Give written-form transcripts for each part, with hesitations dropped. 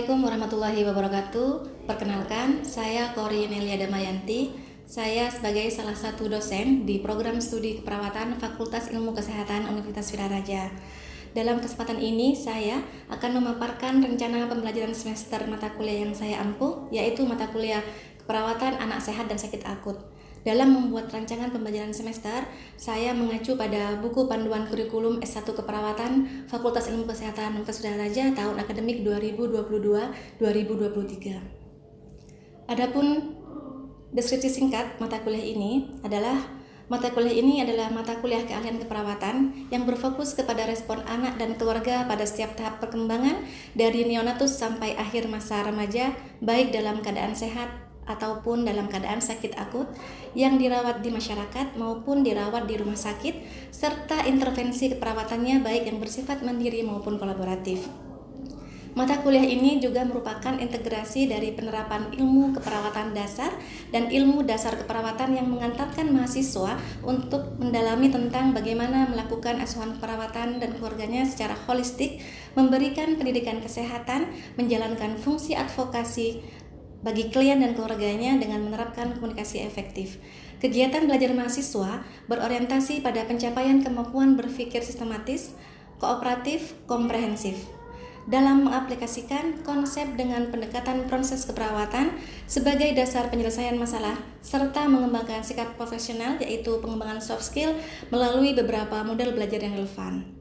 Assalamualaikum warahmatullahi wabarakatuh. Perkenalkan, saya Kornelia Damayanti. Saya sebagai salah satu dosen di program studi keperawatan Fakultas Ilmu Kesehatan Universitas Wiraraja. Dalam kesempatan ini, saya akan memaparkan rencana pembelajaran semester mata kuliah yang saya ampuh, yaitu mata kuliah keperawatan anak sehat dan sakit akut. Dalam membuat rancangan pembelajaran semester, saya mengacu pada buku panduan kurikulum S1 Keperawatan Fakultas Ilmu Kesehatan Universitas Wiraraja tahun akademik 2022-2023. Adapun deskripsi singkat mata kuliah ini adalah mata kuliah keahlian keperawatan yang berfokus kepada respon anak dan keluarga pada setiap tahap perkembangan dari neonatus sampai akhir masa remaja, baik dalam keadaan sehat ataupun dalam keadaan sakit akut yang dirawat di masyarakat maupun dirawat di rumah sakit, serta intervensi keperawatannya baik yang bersifat mandiri maupun kolaboratif. Mata kuliah ini juga merupakan integrasi dari penerapan ilmu keperawatan dasar dan ilmu dasar keperawatan yang mengantarkan mahasiswa untuk mendalami tentang bagaimana melakukan asuhan perawatan dan keluarganya secara holistik, memberikan pendidikan kesehatan, menjalankan fungsi advokasi bagi klien dan keluarganya dengan menerapkan komunikasi efektif. Kegiatan belajar mahasiswa berorientasi pada pencapaian kemampuan berpikir sistematis, kooperatif, komprehensif dalam mengaplikasikan konsep dengan pendekatan proses keperawatan sebagai dasar penyelesaian masalah serta mengembangkan sikap profesional yaitu pengembangan soft skill melalui beberapa model belajar yang relevan.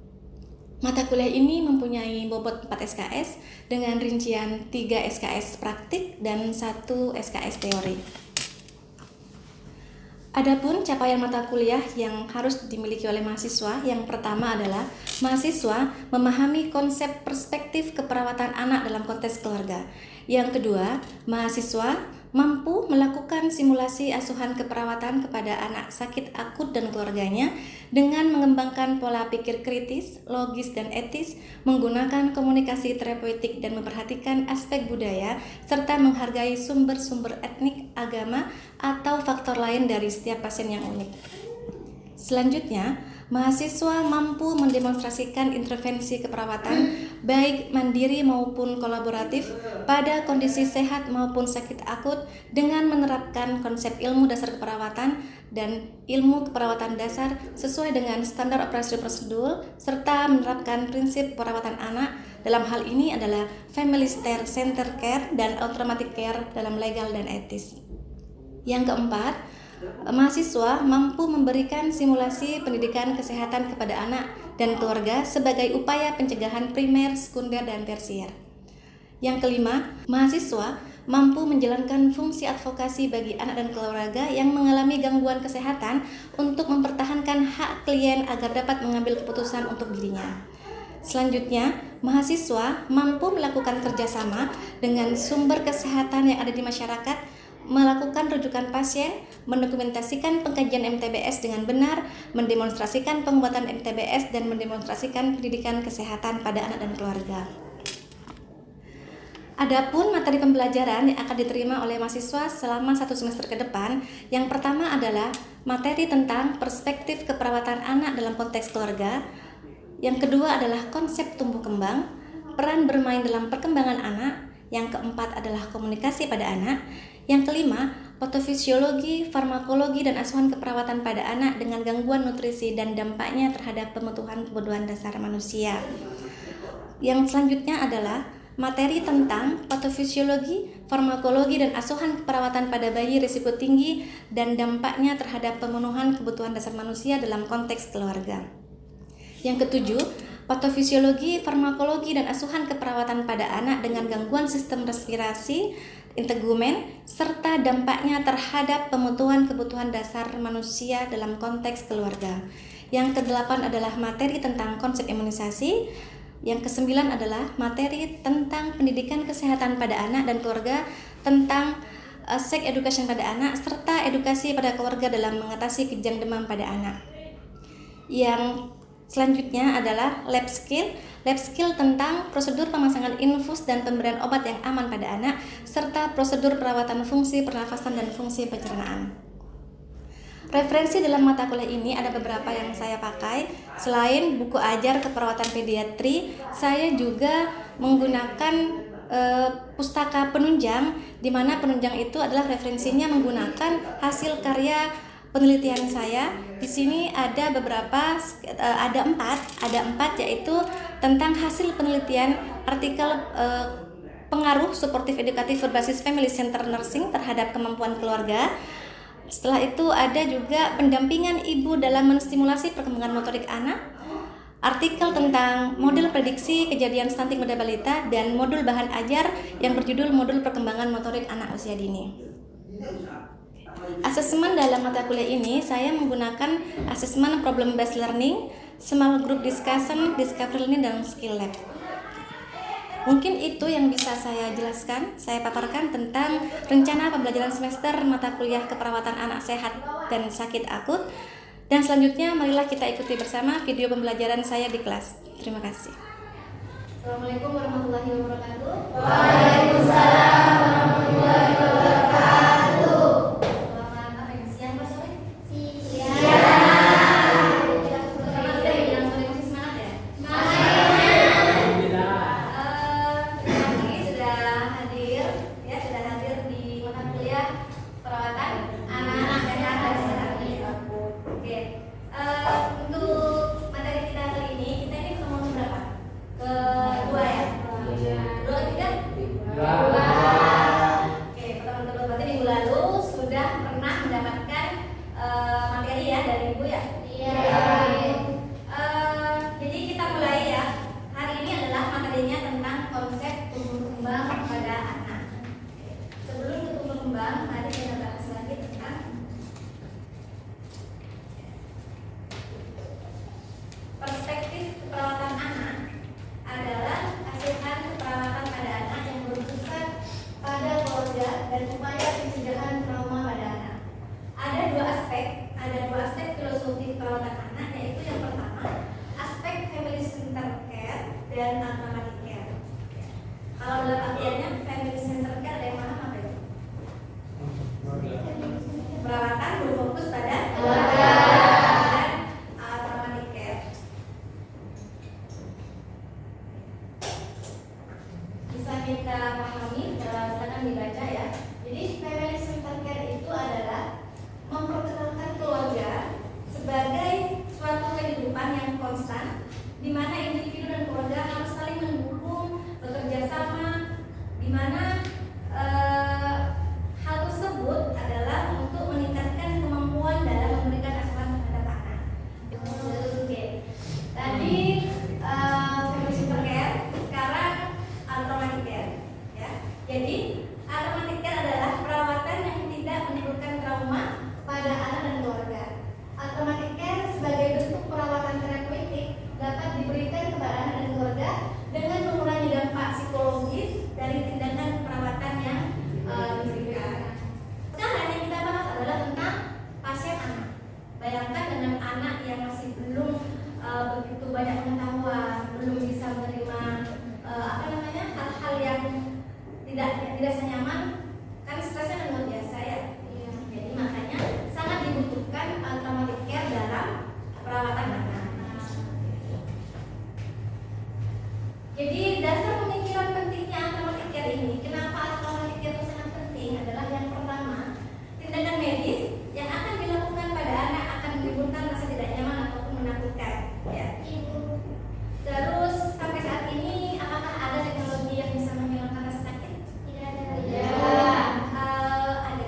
Mata kuliah ini mempunyai bobot 4 SKS dengan rincian 3 SKS praktik dan 1 SKS teori. Adapun capaian mata kuliah yang harus dimiliki oleh mahasiswa, yang pertama adalah mahasiswa memahami konsep perspektif keperawatan anak dalam konteks keluarga. Yang kedua, mahasiswa mampu melakukan simulasi asuhan keperawatan kepada anak sakit akut dan keluarganya dengan mengembangkan pola pikir kritis, logis, dan etis, menggunakan komunikasi terapeutik dan memperhatikan aspek budaya, serta menghargai sumber-sumber etnik, agama, atau faktor lain dari setiap pasien yang unik. Selanjutnya, mahasiswa mampu mendemonstrasikan intervensi keperawatan baik mandiri maupun kolaboratif pada kondisi sehat maupun sakit akut dengan menerapkan konsep ilmu dasar keperawatan dan ilmu keperawatan dasar sesuai dengan standar operasi prosedur serta menerapkan prinsip perawatan anak. Dalam hal ini adalah family center care dan automatic care dalam legal dan etis. Yang keempat, mahasiswa mampu memberikan simulasi pendidikan kesehatan kepada anak dan keluarga sebagai upaya pencegahan primer, sekunder, dan tersier. Yang kelima, mahasiswa mampu menjalankan fungsi advokasi bagi anak dan keluarga yang mengalami gangguan kesehatan untuk mempertahankan hak klien agar dapat mengambil keputusan untuk dirinya. Selanjutnya, mahasiswa mampu melakukan kerjasama dengan sumber kesehatan yang ada di masyarakat, melakukan rujukan pasien, mendokumentasikan pengkajian MTBS dengan benar, mendemonstrasikan pembuatan MTBS, dan mendemonstrasikan pendidikan kesehatan pada anak dan keluarga. Adapun materi pembelajaran yang akan diterima oleh mahasiswa selama 1 semester ke depan, yang pertama adalah materi tentang perspektif keperawatan anak dalam konteks keluarga, yang kedua adalah konsep tumbuh kembang, peran bermain dalam perkembangan anak, yang keempat adalah komunikasi pada anak, yang kelima, patofisiologi, farmakologi, dan asuhan keperawatan pada anak dengan gangguan nutrisi dan dampaknya terhadap pemenuhan kebutuhan dasar manusia. Yang selanjutnya adalah materi tentang patofisiologi, farmakologi, dan asuhan keperawatan pada bayi risiko tinggi dan dampaknya terhadap pemenuhan kebutuhan dasar manusia dalam konteks keluarga. Yang ketujuh, patofisiologi, farmakologi, dan asuhan keperawatan pada anak dengan gangguan sistem respirasi, integumen, serta dampaknya terhadap pemenuhan kebutuhan dasar manusia dalam konteks keluarga. Yang kedelapan adalah materi tentang konsep imunisasi. Yang kesembilan adalah materi tentang pendidikan kesehatan pada anak dan keluarga, tentang sex education pada anak, serta edukasi pada keluarga dalam mengatasi kejang demam pada anak. Yang selanjutnya adalah lab skill tentang prosedur pemasangan infus dan pemberian obat yang aman pada anak, serta prosedur perawatan fungsi pernafasan dan fungsi pencernaan. Referensi dalam mata kuliah ini ada beberapa yang saya pakai. Selain buku ajar keperawatan pediatri, saya juga menggunakan pustaka penunjang, di mana penunjang itu adalah referensinya menggunakan hasil karya penelitian saya. Di sini ada beberapa, ada empat yaitu tentang hasil penelitian artikel pengaruh suportif edukatif berbasis family center nursing terhadap kemampuan keluarga. Setelah itu ada juga pendampingan ibu dalam menstimulasi perkembangan motorik anak, artikel tentang modul prediksi kejadian stunting pada balita, dan modul bahan ajar yang berjudul modul perkembangan motorik anak usia dini. Asesmen dalam mata kuliah ini saya menggunakan asesmen problem based learning, small group discussion, discovery learning, dan skill lab. Mungkin itu yang bisa saya jelaskan, saya paparkan tentang rencana pembelajaran semester mata kuliah keperawatan anak sehat dan sakit akut. Dan selanjutnya marilah kita ikuti bersama video pembelajaran saya di kelas. Terima kasih. Assalamualaikum warahmatullahi wabarakatuh. Waalaikumsalam warahmatullahi wabarakatuh. Selamat apa ini? Siang Pak sore? Siang. Selamat siang, bilang sore masih semangat ya? Terima kasih sudah hadir di mata kuliah perawatan anak sehat dan sehat. Oke. Untuk materi kita kali ini, kita ini pertemuan berapa? Kedua ya? Kedua, ketiga? Dua. Oke, pertemuan kedua berarti minggu lalu sudah pernah mendapatkan materi ya dari ibu ya? Iya. Jadi kita mulai ya. Hari ini adalah materinya tentang konsep tumbuh kembang pada anak. Sebelum ke tumbuh kembang, mari kita bahas lagi tentang perspektif keperawatan anak adalah asuhan keperawatan pada anak yang berpusat pada keluarga dan upaya pencegahan trauma pada anak. Ada dua aspek filosofi keperawatan anak, yaitu yang pertama aspek family center care dan automatic care. Kalau dalam artiannya family center care ada yang paham apa itu? Perawatan berfokus pada keluarga dan automatic care. Bisa kita pahami, silakan dibaca ya. Jadi family center care itu adalah memperkenalkan keluarga sebagai suatu kehidupan yang konstan, di mana individu dan keluarga harus saling mendukung, bekerja sama, di mana hal tersebut adalah untuk meningkatkan kemampuan dalam memberikan asuhan terhadap anak. Oke. Tadi family center care, sekarang automatic care ya. Jadi automatic care adalah perawatan yang tidak menimbulkan trauma pada anak dan keluarga. Automatic care sebagai bentuk perawatan terapeutik dapat diberikan kepada anak dan keluarga dengan mengurangi dampak psikologis dari tindakan perawatan yang diberikan. Sekarang yang kita bahas adalah tentang pasien anak. Bayangkan dengan anak yang masih belum begitu banyak pengetahuan, belum bisa menerima hal-hal yang tidak senyaman, kan stresnya kan luar biasa ya. Jadi makanya sangat dibutuhkan automatic care dalam perawatan anak. Jadi dasar pemikiran pentingnya automatic care ini, kenapa automatic care itu sangat penting adalah yang pertama, tindakan medis yang akan dilakukan pada anak akan menimbulkan rasa tidak nyaman ataupun menakutkan ya. Terus sampai saat ini apakah ada teknologi yang bisa menghilangkan rasa sakit? Tidak ada. Ada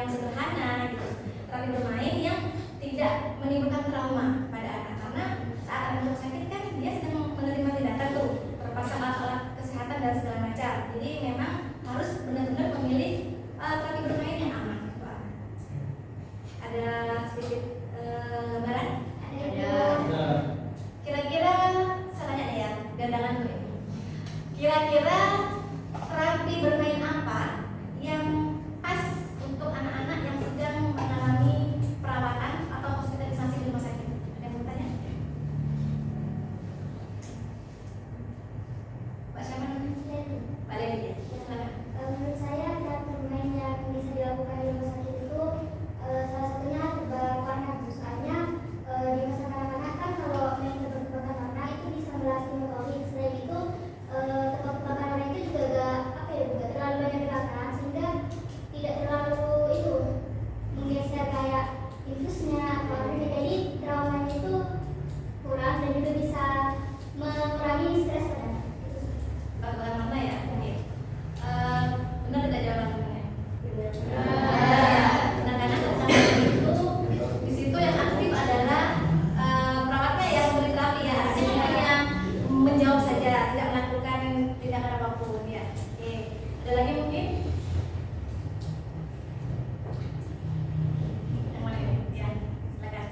yang sederhana gitu. Terapi bermain yang tidak menimbulkan trauma pada anak, karena saat anak sakit kan dia sedang menerima tindakan tuh, terpasang alat-alat kesehatan dan segala macam. Jadi memang harus benar-benar memilih terapi bermain yang aman. Pak. Ada sedikit gambaran? Ada. Kira-kira salahnya ya, gandangan gue. Kira-kira terapi bermain apa yang pas untuk anak-anak yang sedang mengalami perawatan atau hospitalisasi di rumah sakit? Ada yang mau tanya? Pak siapa namanya? Pak Levi ya? Menurut saya terapi bermain yang bisa dilakukan di rumah sakit itu salah satunya tebak warna. Soalnya di masa kanak-kanak kan kalau main tebak-tebakan warna itu bisa melatih motorik. Selain itu tebak-tebakan warna itu juga gak terlalu banyak gerakan, sehingga tidak terlalu itu menggeser kayak infusnya atau apa. Jadi traumanya itu kurang dan juga bisa mengurangi stres pada anak. Tebak-tebakan mana ya? Oke. Benar tidak jawabannya? Nah, karena itu di situ yang aktif adalah perawatnya yang memberi terapi ya, artinya hanya menjawab saja, tidak melakukan tindakan apapun ya. Oke, ada lagi mungkin? Yang mana ini? Ya, silakan.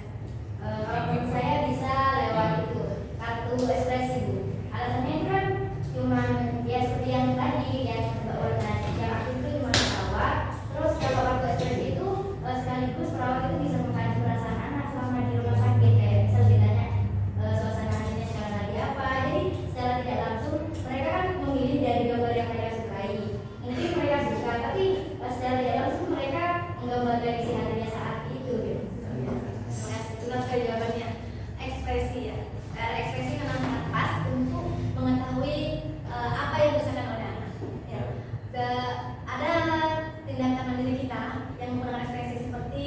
Kalau menurut saya bisa lewat itu kartu ekspresi, Bu. Alasannya itu kan cuma ya seperti yang tadi ya, tebak warna yang aktif itu cuma ketawa. Terus kalau kartu ekspresi itu sekaligus perawat itu bisa mengkaji perasaan anak selama di rumah sakit, kayak misal ditanya suasana hatinya sekarang lagi apa. Jadi secara tidak langsung mereka kan memilih dari gambar yang mereka sukai. Mungkin mereka suka, tapi secara tidak langsung mereka menggambarkan isi hatinya saat itu gitu. Jelas sekali jawabannya. Ekspresi ya. Ekspresi memang sangat pas untuk mengetahui apa yang dirasakan oleh anak. Ya. Ada tindakan mandiri kita yang menggunakan ekspresi seperti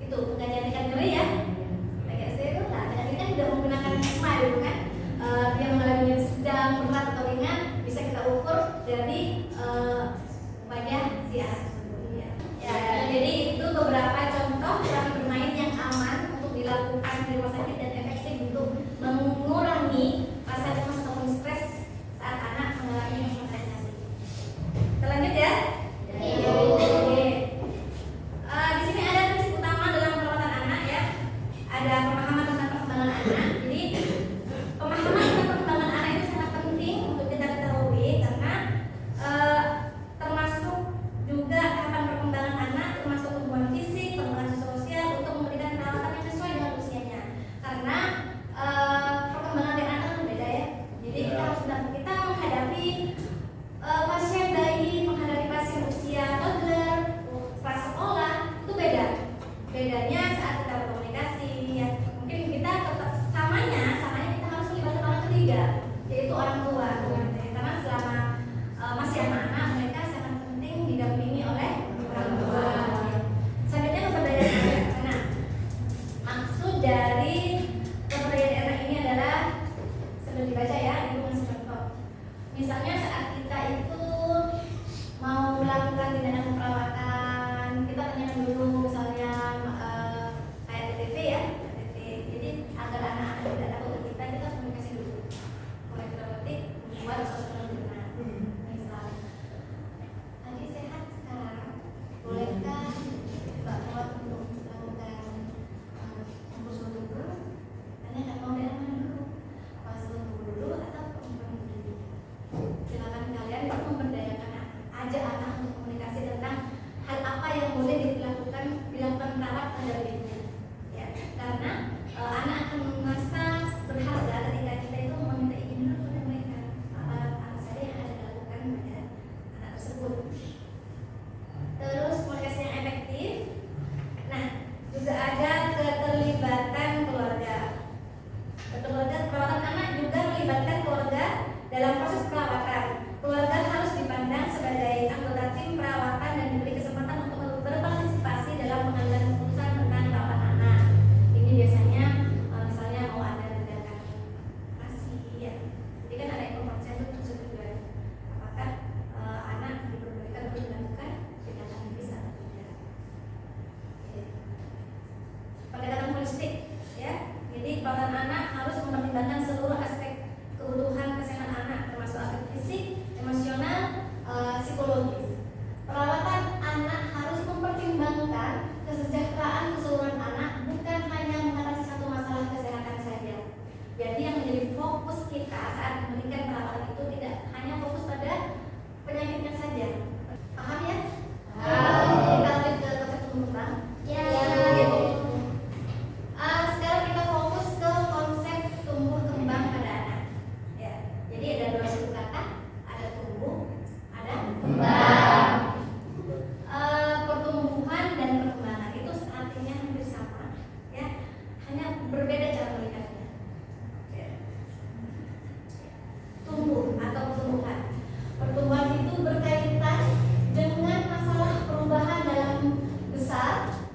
itu, pengajian ikan ngeri ya. Kayak saya itu lah, kadang kan tidak menggunakan smile itu kan. Dia mengalami yang sedang, berat atau ringan, bisa kita ukur dari wajah si anak tersebut. Ya, jadi itu beberapa contoh terapi bermain yang aman untuk dilakukan di rumah sakit dan efektif untuk mengurangi rasa cemas ataupun stres saat anak mengalami hospitalisasi. Kita lanjut ya. Oke. Di sini ada prinsip utama dalam perawatan anak ya. Ada pemahaman tentang perkembangan anak. Jadi pemahaman tentang perkembangan anak itu sangat penting untuk kita ketahui, karena termasuk juga tahapan perkembangan anak, termasuk perkembangan fisik, perkembangan sosial, untuk memberikan perawatan yang sesuai dengan usianya. Karena perkembangan dari anak kan beda ya. Jadi kita menghadapi pasien bayi, menghadapi pasien usia toddler, prasekolah itu beda. Bedanya saat kita berkomunikasi ya. Mungkin kita tetap samanya kita harus melibatkan orang ketiga, yaitu orang tua. Karena selama masih anak-anak, mereka sangat penting didampingi oleh orang tua. Selanjutnya pemberdayaan anak. Maksud dari pemberdayaan anak ini adalah, sambil dibaca ya, ibu ngasih contoh. Misalnya saat kita itu mau melakukan tindakan perawatan, kita tanyakan dulu misalnya kayak TTV ya, TTV. Jadi agar anak-anak tidak takut ke kita harus komunikasi dulu. Mulai terpetik membuat suasana benar. Misal, adik sehat sekarang, bolehkah Mbak Muat untuk melakukan ngurus dulu? Tanya nggak mau dari mana dulu? Pas dulu atau perempuan dulu? Silakan kalian itu memberdayakan ajak anak untuk komunikasi tentang hal apa yang boleh dilakukan perawat terhadap dirinya. Ya, karena anak akan merasa berharga ketika kita itu meminta izin dulu kepada mereka apa saja yang ada dilakukan pada anak tersebut. Terus komunikasi yang efektif. Nah, juga ada keterlibatan keluarga. Perawatan anak juga melibatkan keluarga dalam proses perawatan. Keluarga harus dipandang sebagai anggota tim perawatan dan diberi kesempatan untuk berpartisipasi dalam pengambilan keputusan tentang perawatan anak. Ini biasanya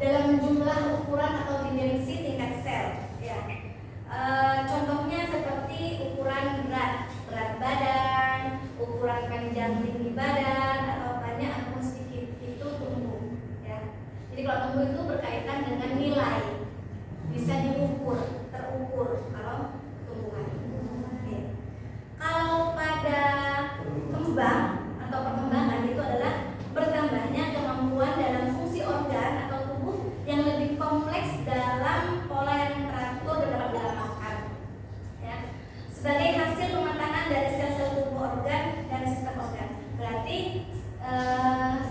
dalam jumlah ukuran atau dimensi tingkat sel. Ya. Contohnya seperti ukuran berat badan, ukuran panjang tinggi badan, atau banyak ataupun sedikit itu tumbuh. Ya. Jadi kalau tumbuh itu berkaitan dengan nilai, bisa diukur, terukur kalau tumbuhan. Oke. Kalau pada kembang atau perkembangan itu adalah bertambahnya kemampuan dalam fungsi organ atau tubuh yang lebih kompleks dalam pola yang teratur dan dapat dilakukan. Ya. Sebagai hasil pematangan dari sel-sel tubuh organ dan sistem organ. Berarti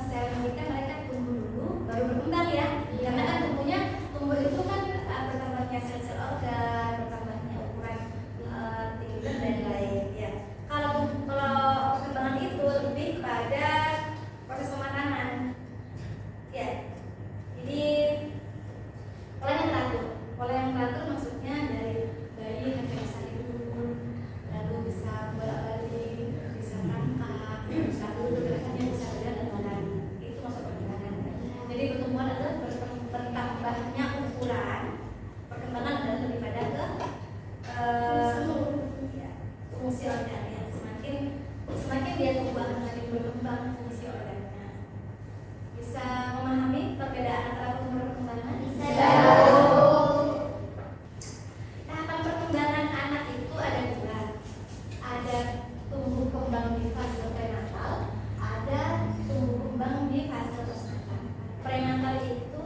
sel ini kan mereka tumbuh dulu baru berkembang ya. Karena kan tumbuh itu kan bertambahnya sel-sel organ, bertambahnya ukuran tinggi dan lain-lain ya. Kalau perkembangan itu lebih pada proses pematangan ya. Jadi pola yang teratur maksudnya dari bayi nanti bisa tidur, lalu bisa bolak-balik, bisa merangkak, bisa duduk, gerakannya bisa berjalan dan lain-lain. Itu maksud perkembangan. Jadi pertumbuhan adalah bertambahnya ukuran, perkembangan adalah lebih pada ke fungsi organ ya. Semakin dia tumbuh akan semakin berkembang fungsi organnya. Bisa memahami perbedaan antara tumbuh dan perkembangan? Bisa. Tahapan perkembangan anak itu ada dua. Ada tumbuh kembang di fase prenatal, ada tumbuh kembang di fase postnatal. Prenatal itu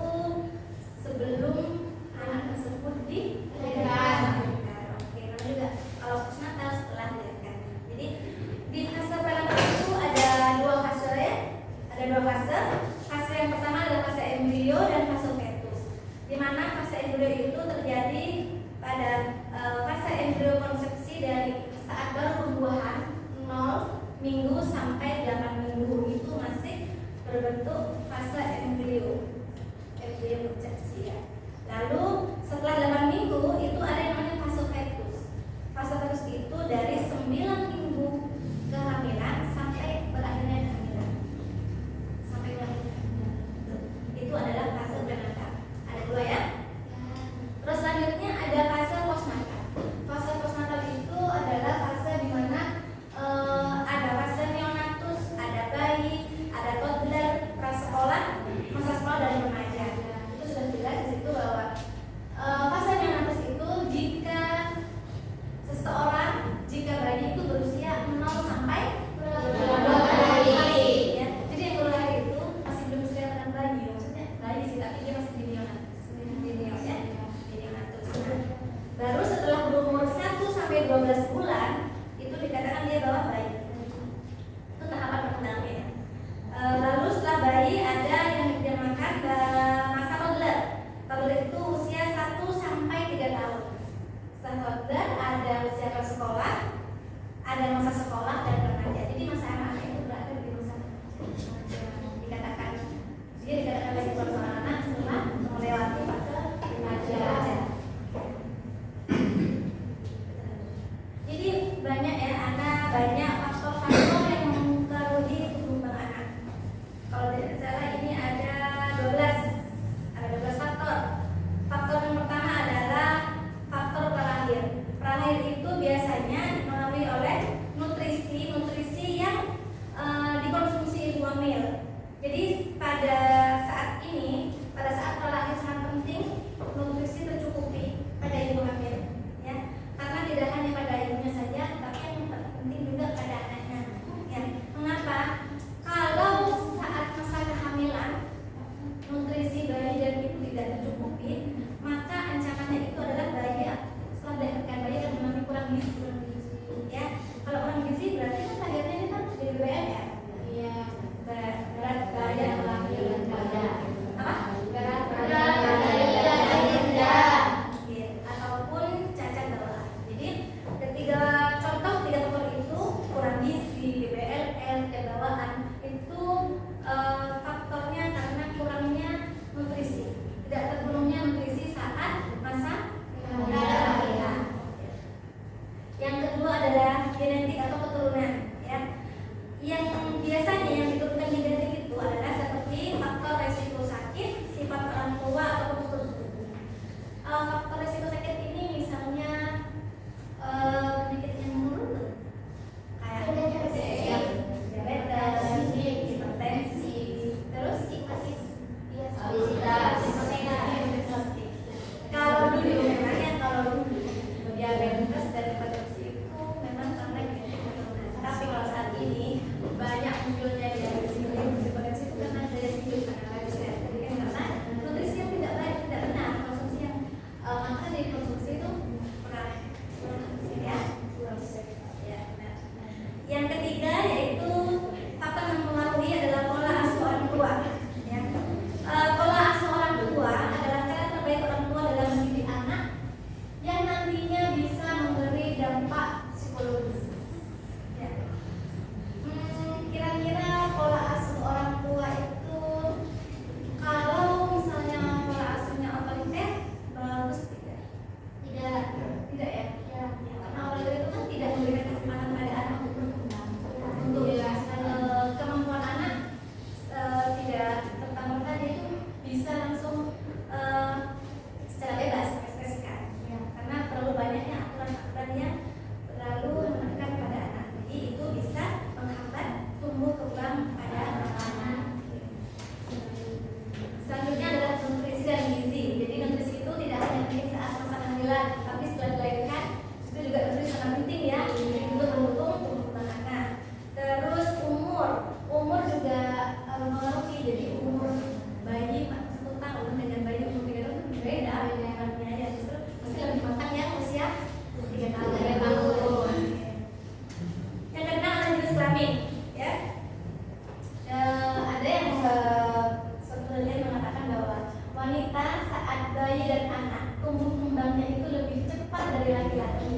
bayi dan anak tumbuh kembangnya itu lebih cepat dari laki-laki.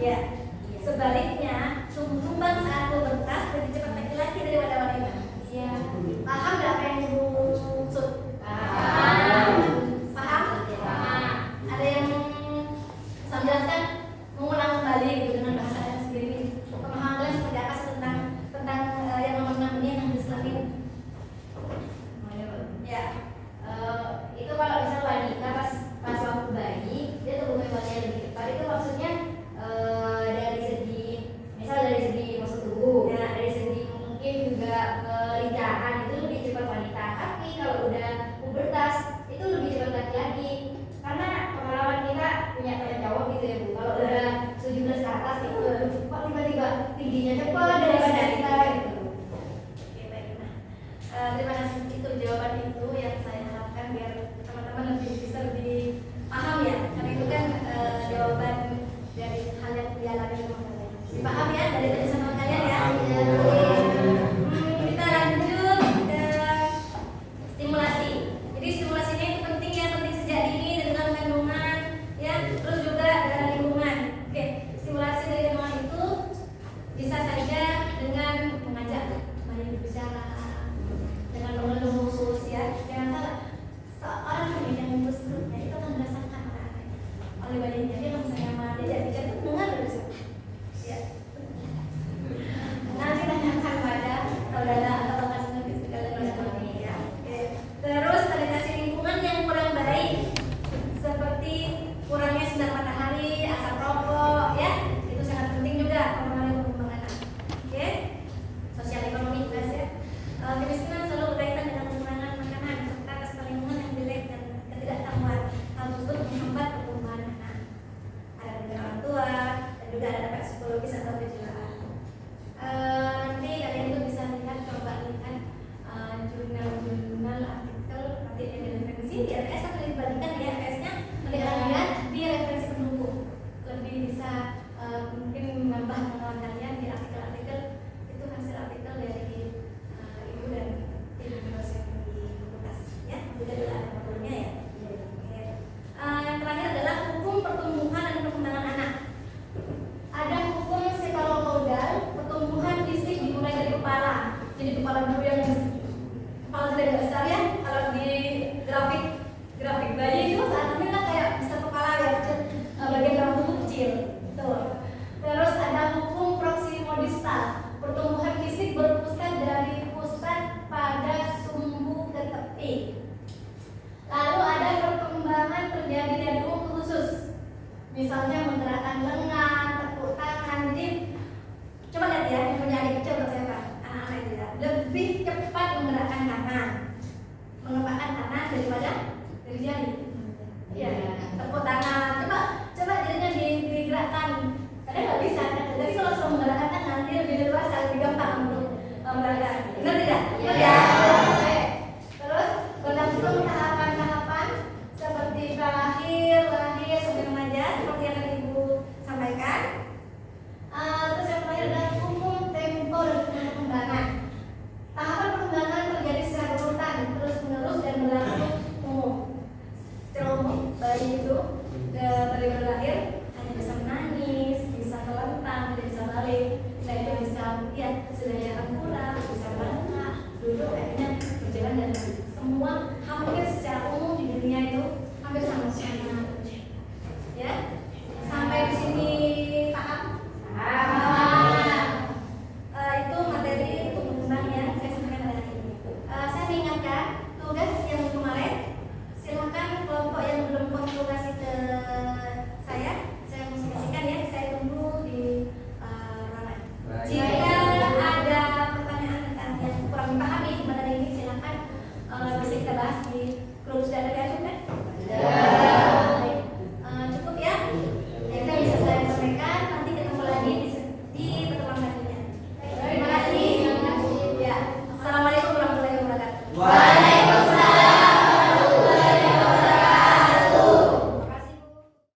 Ya. Sebaliknya, tumbuh kembang saat pubertas lebih cepat laki-laki daripada wanita. Iya. Paham nggak apa yang Ibu maksud? Paham. Paham? Paham. Ada yang saya jelaskan, mengulang kembali gitu dengan bahasa yang sendiri. Pemahaman kalian seperti apa sih tentang yang nomor 6 ini yang diselamin? Ya. Itu kalau misal wanita pas waktu bayi dia tumbuh kembangnya lebih cepat, itu maksudnya dari segi postur tubuh, Ya. dari segi mungkin juga kelincahan itu lebih cepat wanita. Tapi kalau udah pubertas itu lebih cepat laki-laki, karena pengalaman kita punya banyak cowok gitu ya Bu. Kalau udah 17 ke atas itu kok tiba-tiba tingginya cepat daripada kita gitu. Oke, baik. Terima kasih itu jawaban itu yang saya harapkan biar teman-teman bisa lebih paham ya, karena itu kan jawaban dari hal yang dialami teman-teman. Dipaham ya dari tulisan kalian ya? Kita lanjut ke stimulasi. Jadi stimulasinya itu penting ya, penting sejak dini dengan kandungan ya, terus juga dalam lingkungan. Oke, stimulasi dari kandungan itu bisa saja dengan mengajak bayi berbicara, dengan mengelus ya, jangan salah. Seorang yang mengurus perutnya itu akan merasakan oleh bayinya. Dia kalau misalnya sama dia bicara itu dengar terus ya. Nanti tanyakan pada saudara atau rekan lebih segala macam ini ya. Oke. Terus sanitasi lingkungan yang kurang baik seperti kurangnya sinar matahari, asap rokok ya, itu sangat penting juga mempengaruhi perkembangan anak. Oke. Sosial ekonomi jelas ya. Kemiskinan selalu berkaitan dengan kekurangan makanan serta kesetaraan lingkungan yang jelek dan ketidaktahuan. Hal tersebut menghambat pertumbuhan anak. Ada dari orang tua dan juga ada dampak psikologis atau kejiwaan. Nanti kalian itu bisa lihat, coba lihat jurnal artikel nanti yang ada referensi di RPS akan dibandingkan di RPS-nya, nanti kalian lihat di referensi pendukung lebih bisa mungkin menambah pengetahuan kalian di artikel-artikel itu, hasil artikel dari ibu dan tim dosen di fakultas ya, juga ada modulnya ya. Oke. Yang terakhir adalah hukum pertumbuhan dan perkembangan anak. Ada hukum sefalokaudal, pertumbuhan fisik dimulai dari kepala. Jadi kepala dulu yang kepala tidak besar ya. Kalau di grafik bayi itu saat ini kan kayak besar kepala ya, bagian dalam tubuh kecil. Tuh. Terus ada hukum proksimodistal, pertumbuhan fisik berpusat dari pusat pada sumbu ke tepi. Lalu ada perkembangan terjadi dari umur khusus, misalnya menggerakkan lengan, tepuk tangan. Jadi coba lihat ya, yang punya adik kecil atau siapa, anak-anak itu ya, lebih cepat menggerakkan tangan, mengepakkan tangan daripada dari jari. Iya, tepuk tangan